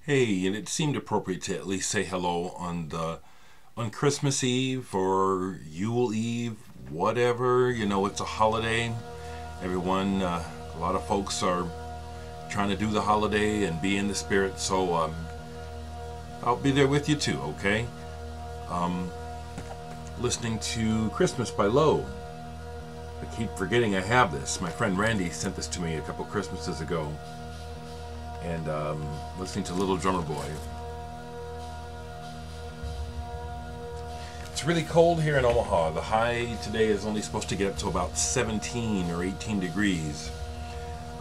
Hey, and it seemed appropriate to at least say hello on Christmas Eve or Yule Eve, whatever. You know, it's a holiday. Everyone, a lot of folks are trying to do the holiday and be in the spirit. So I'll be there with you too. Okay. Um, Listening to Christmas by Low. I keep forgetting I have this. My friend Randy sent this to me a couple Christmases ago. And listening to Little Drummer Boy. It's really cold here in Omaha. The high today is only supposed to get up to about 17 or 18 degrees.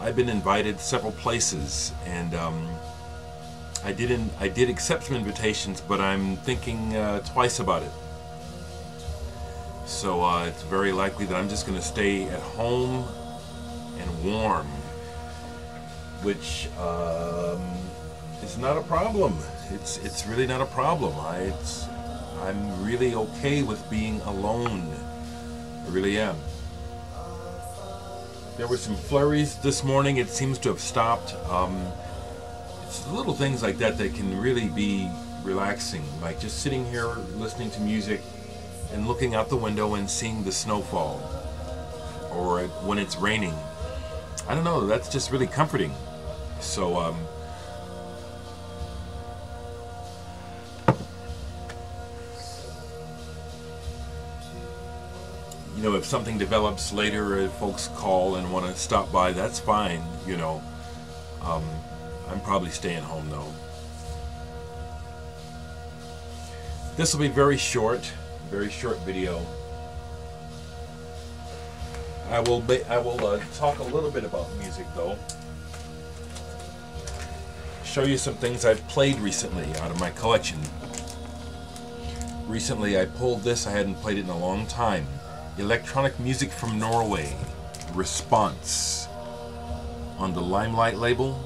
I've been invited several places, and I did accept some invitations, but I'm thinking twice about it. So it's very likely that I'm just going to stay at home and warm, which is not a problem. It's really not a problem. I'm really okay with being alone. I really am. There were some flurries this morning. It seems to have stopped. It's little things like that that can really be relaxing, like just sitting here listening to music and looking out the window and seeing the snowfall, or when it's raining. I don't know, that's just really comforting. So you know, if something develops later, if folks call and want to stop by, that's fine. You know, I'm probably staying home though. This will be very short video. I will talk a little bit about music though. Show you some things I've played recently out of my collection. Recently I pulled this. I hadn't played it in a long time. Electronic music from Norway, Response, on the Limelight label.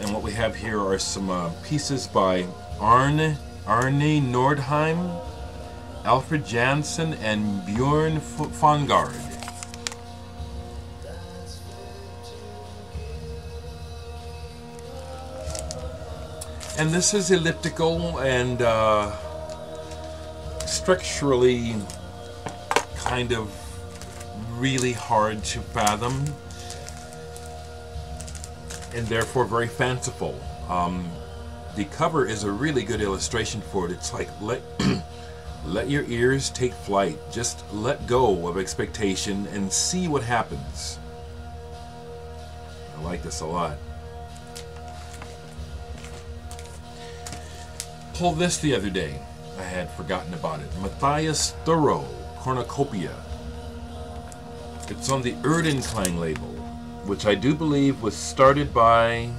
And what we have here are some pieces by Arne Nordheim, Alfred Jansen, and Björn Fongard. And this is elliptical and structurally kind of really hard to fathom, and therefore very fanciful. The cover is a really good illustration for it. It's like, let your ears take flight. Just let go of expectation and see what happens. I like this a lot. Pulled this the other day. I had forgotten about it. Matthias Thurro, Cornucopia. It's on the Erdenklang label, which I do believe was started by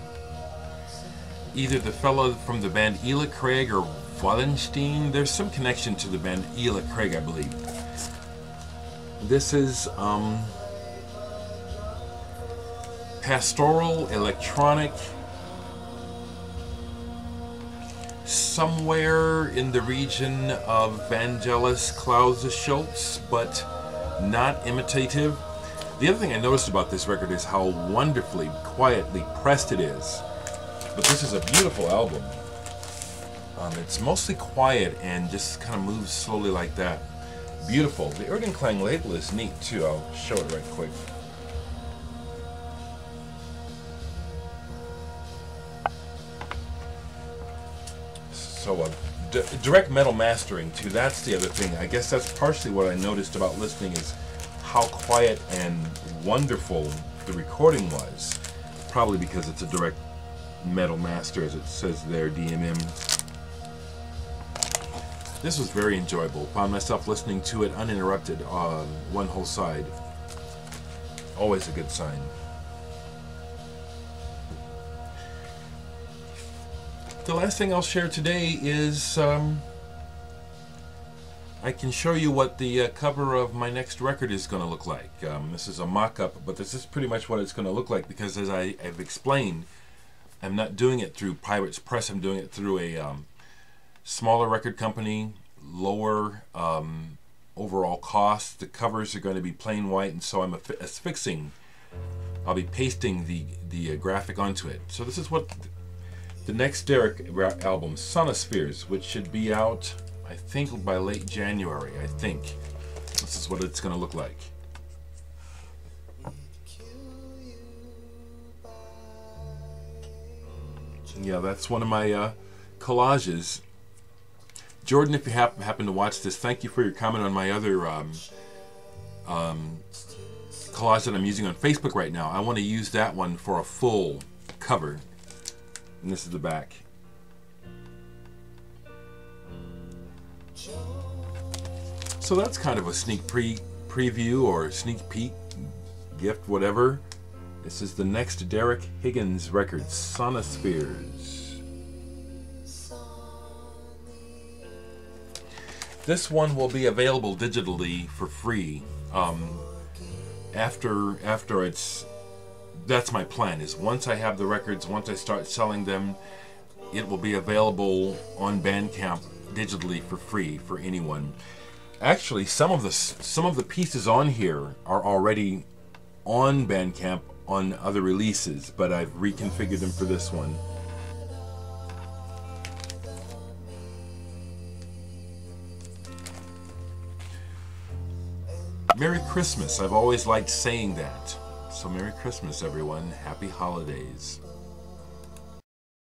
either the fellow from the band Ela Craig or Wallenstein. There's some connection to the band Ela Craig, I believe. This is pastoral electronic, somewhere in the region of Vangelis Clausus-Schultz, but not imitative. The other thing I noticed about this record is how wonderfully, quietly pressed it is. But this is a beautiful album. It's mostly quiet and just kind of moves slowly like that. Beautiful. The Erdenklang label is neat too. I'll show it right quick. So direct metal mastering too. That's the other thing. I guess that's partially what I noticed about listening, is how quiet and wonderful the recording was. Probably because it's a direct metal master, as it says there, DMM. This was very enjoyable. Found myself listening to it uninterrupted on one whole side. Always a good sign. The last thing I'll share today is I can show you what the cover of my next record is going to look like. This is a mock-up, but this is pretty much what it's going to look like, because as I've explained, I'm not doing it through Pirates Press. I'm doing it through a smaller record company, lower overall cost. The covers are going to be plain white, and so I'm affixing, I'll be pasting the graphic onto it. So this is what the next Dereck album, Sonospheres, which should be out, I think, by late January. I think this is what it's going to look like. Yeah, that's one of my collages. Jordan, if you happen to watch this, thank you for your comment on my other collage that I'm using on Facebook right now. I want to use that one for a full cover. And this is the back. So that's kind of a sneak preview or sneak peek, gift, whatever. This is the next Dereck Higgins record, Sonospheres. This one will be available digitally for free. After it's, that's my plan, is once I have the records, once I start selling them, it will be available on Bandcamp digitally for free for anyone. Actually, some of the pieces on here are already on Bandcamp on other releases, but I've reconfigured them for this one. Merry Christmas. I've always liked saying that. So Merry Christmas, everyone. Happy holidays.